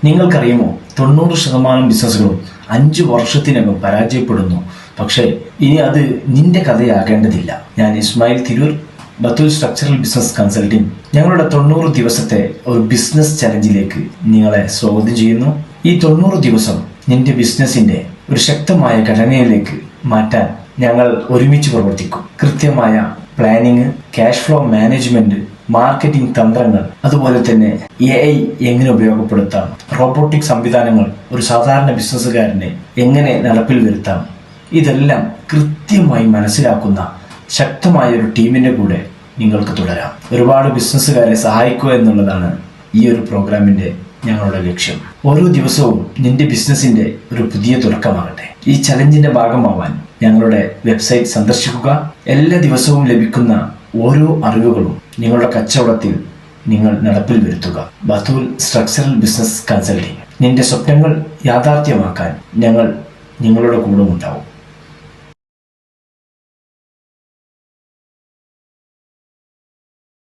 നിങ്ങൾക്കറിയുമോ 90% ബിസിനസ്സുകളും 5 വർഷത്തിനകം പരാജയപ്പെടുന്നു. പക്ഷേ ഇനി അത് നിന്റെ കഥയാകേണ്ടതില്ല. ഞാൻ Ismail Tirur, ബത്തുൽ structural business consulting. ഞങ്ങളുടെ 90 ദിവസത്തെ ഒരു ബിസിനസ് ചലഞ്ചിലേക്ക് നിങ്ങളെ സ്വാഗതം ചെയ്യുന്നു. ഈ 90 ദിവസം നിന്റെ ബിസിനസിന്റെ ഒരു ശക്തമായ ഘടനയിലേക്ക് മാറ്റാൻ ഞങ്ങൾ ഒരുമിച്ച് പ്രവർത്തിക്കും. കൃത്യമായ planning, cash flow management, marketing തന്ത്രങ്ങൾ, അതുപോലെ തന്നെ AI എങ്ങനെ ഉപയോഗപ്പെടുത്താം, റോബോട്ടിക് സംവിധാനങ്ങൾ ഒരു സാധാരണ ബിസിനസ്സുകാരനെ എങ്ങനെ നടപ്പിൽ വരുത്താം, ഇതെല്ലാം കൃത്യമായി മനസ്സിലാക്കുന്ന ശക്തമായ ഒരു ടീമിന്റെ കൂടെ നിങ്ങൾക്ക് തുടരാം. ഒരുപാട് ബിസിനസ്സുകാരെ സഹായിക്കുക എന്നുള്ളതാണ് ഈ ഒരു പ്രോഗ്രാമിന്റെ ഞങ്ങളുടെ ലക്ഷ്യം. ഓരോ ദിവസവും നിന്റെ ബിസിനസിന്റെ ഒരു പുതിയ തുടക്കമാകട്ടെ. ഈ ചലഞ്ചിന്റെ ഭാഗമാവാൻ ഞങ്ങളുടെ വെബ്സൈറ്റ് സന്ദർശിക്കുക. എല്ലാ ദിവസവും ലഭിക്കുന്ന ഓരോ അറിവുകളും നിങ്ങളുടെ കച്ചവടത്തിൽ നിങ്ങൾ നടപ്പിൽ വരുത്തുക. ബത്തുൽ സ്ട്രക്ചറൽ ബിസിനസ് കൺസൾട്ടിംഗ്. നിന്റെ സ്വപ്നങ്ങൾ യാഥാർത്ഥ്യമാക്കാൻ ഞങ്ങൾ നിങ്ങളുടെ കൂടെ ഉണ്ടാവും.